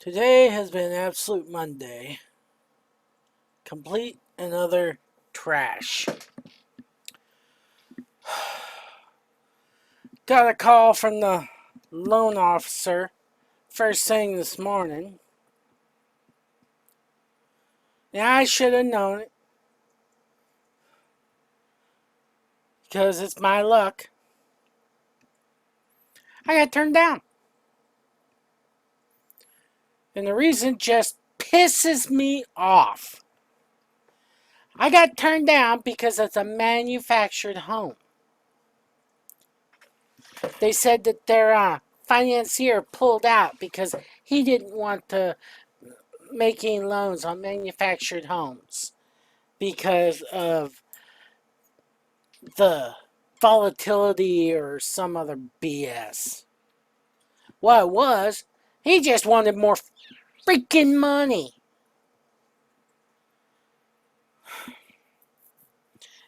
Today has been an absolute Monday. Complete and utter trash. Got a call from the loan officer first thing this morning. And I should have known it because it's my luck. I got turned down. And the reason just pisses me off. I got turned down because it's a manufactured home. They said that their financier pulled out because he didn't want to making loans on manufactured homes because of the volatility or some other BS. What it was, he just wanted more freaking money.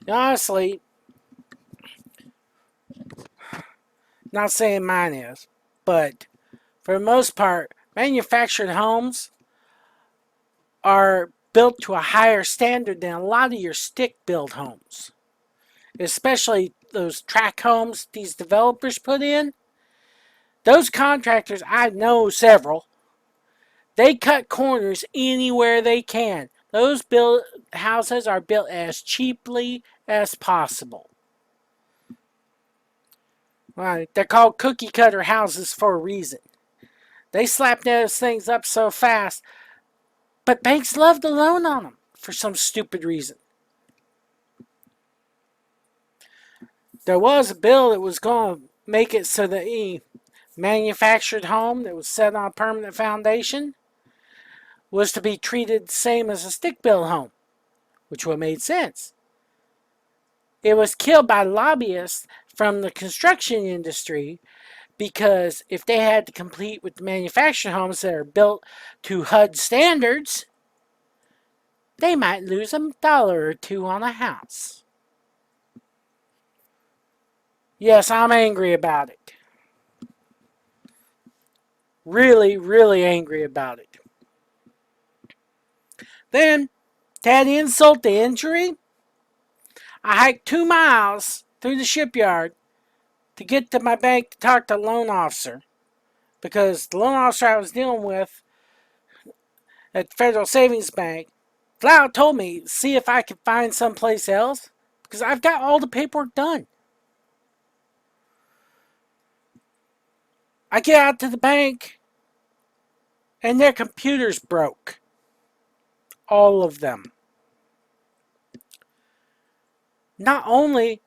And honestly, not saying mine is, but for the most part, manufactured homes are built to a higher standard than a lot of your stick-built homes. Especially those tract homes these developers put in. Those contractors, I know several, they cut corners anywhere they can. Those houses are built as cheaply as possible. Right, they're called cookie cutter houses for a reason. They slap those things up so fast, but banks love to loan on them for some stupid reason. There was a bill that was going to make it so that any manufactured home that was set on a permanent foundation was to be treated the same as a stick-built home, which would have made sense. It was killed by lobbyists from the construction industry because if they had to compete with the manufactured homes that are built to HUD standards, they might lose $1 or $2 on a house. Yes, I'm angry about it. Really, really angry about it. Then, to add insult to injury, I hiked 2 miles through the shipyard to get to my bank to talk to the loan officer. Because the loan officer I was dealing with at the Federal Savings Bank flat out told me, see if I could find someplace else. Because I've got all the paperwork done. I get out to the bank and their computers broke. All of them. Not only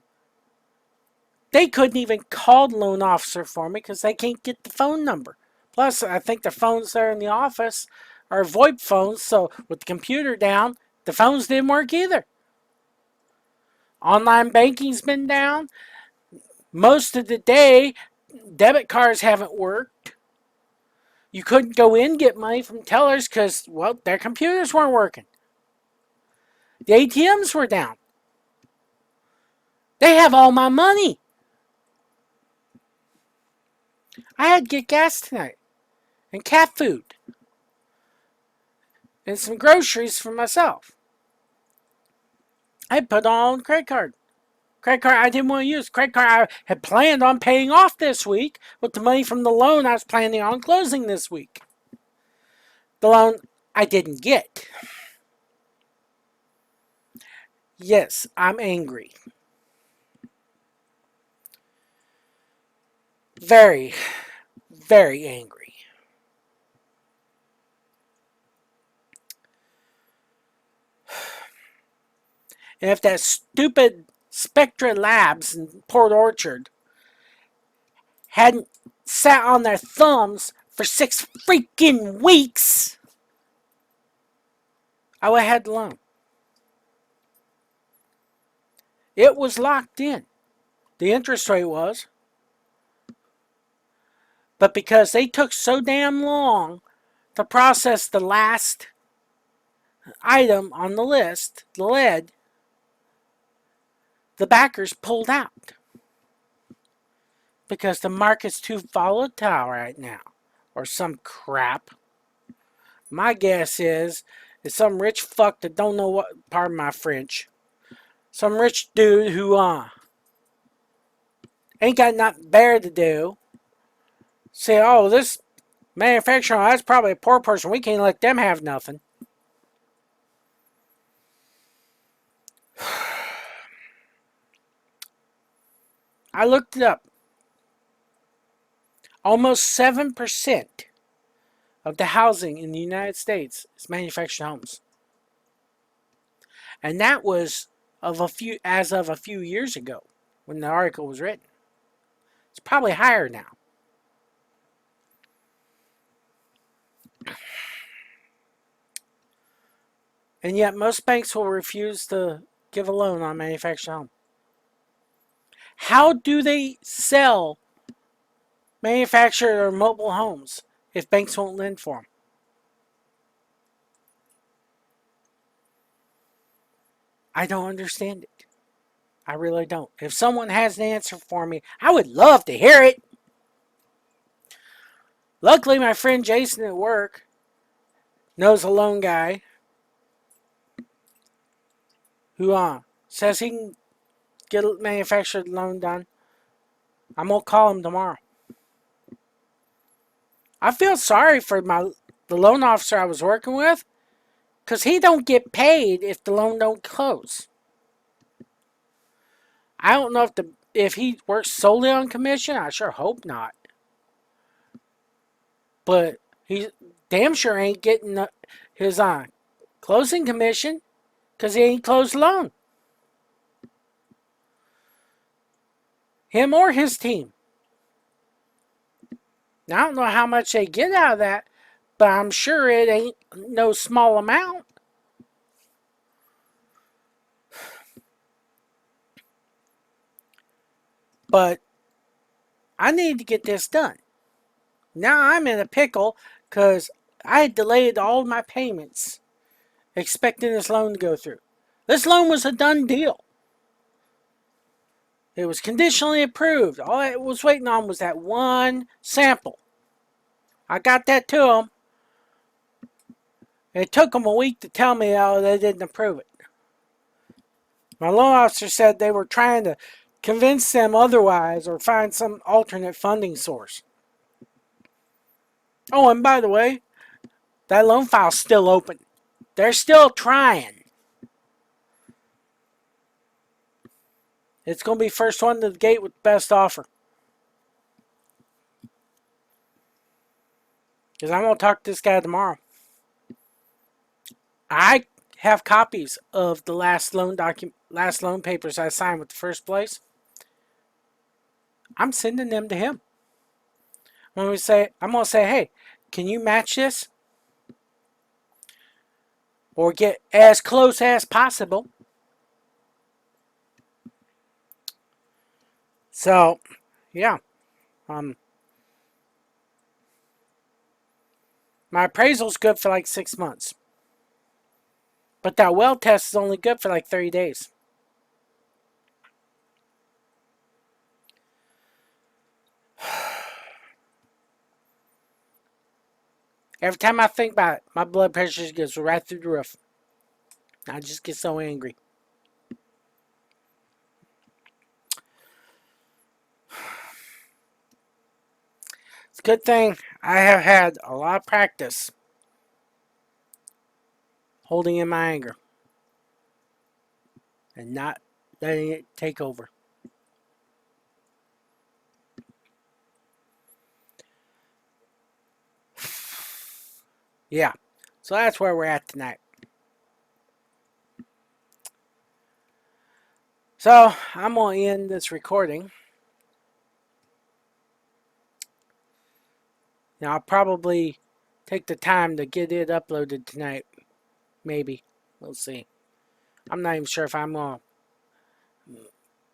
they couldn't even call the loan officer for me because they can't get the phone number. Plus, I think the phones there in the office are VoIP phones, so with the computer down, the phones didn't work either. Online banking's been down. Most of the day, debit cards haven't worked. You couldn't go in and get money from tellers because, well, their computers weren't working. The ATMs were down. They have all my money. I had to get gas tonight and cat food and some groceries for myself. I put on credit card. Credit card I didn't want to use. Credit card I had planned on paying off this week with the money from the loan I was planning on closing this week. The loan I didn't get. Yes, I'm angry. Very, very angry. And if that stupid Spectra Labs in Port Orchard hadn't sat on their thumbs for 6 freaking weeks, I would have had the loan. It was locked in. The interest rate was. But because they took so damn long to process the last item on the list, the lead, the backers pulled out. Because the market's too volatile right now. Or some crap. My guess is some rich fuck that don't know what, pardon my French, some rich dude who ain't got nothing better to do. Say, oh, this manufacturer, that's probably a poor person. We can't let them have nothing. I looked it up. Almost 7% of the housing in the United States is manufactured homes. And that was as of a few years ago when the article was written. It's probably higher now. And yet most banks will refuse to give a loan on a manufactured home. How do they sell manufactured or mobile homes if banks won't lend for them? I don't understand it. I really don't. If someone has an answer for me, I would love to hear it. Luckily, my friend Jason at work knows a loan guy who says he can get a manufactured loan done. I'm going to call him tomorrow. I feel sorry for the loan officer I was working with because he don't get paid if the loan don't close. I don't know if he works solely on commission. I sure hope not. But he damn sure ain't getting his closing commission because he ain't closed the loan. Him or his team. Now, I don't know how much they get out of that, but I'm sure it ain't no small amount. But I need to get this done. Now I'm in a pickle because I had delayed all my payments expecting this loan to go through. This loan was a done deal. It was conditionally approved. All I was waiting on was that one sample. I got that to them. It took them a week to tell me, oh, they didn't approve it. My loan officer said they were trying to convince them otherwise or find some alternate funding source. Oh, and by the way, that loan file's still open. They're still trying. It's going to be first one to the gate with the best offer. Because I'm going to talk to this guy tomorrow. I have copies of the last loan papers I signed with the first place. I'm sending them to him. I'm going to say, hey, can you match this? Or get as close as possible. So, yeah. My appraisal's good for like 6 months. But that well test is only good for like 30 days. Every time I think about it, my blood pressure just goes right through the roof. I just get so angry. It's a good thing I have had a lot of practice holding in my anger and not letting it take over. Yeah, so that's where we're at tonight. So I'm going to end this recording. Now I'll probably take the time to get it uploaded tonight. Maybe. We'll see. I'm not even sure if I'm going to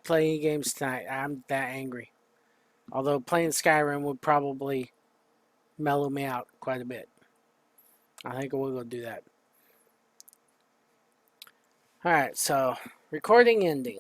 play any games tonight. I'm that angry. Although playing Skyrim would probably mellow me out quite a bit. I think we'll go do that. Alright, so recording ending.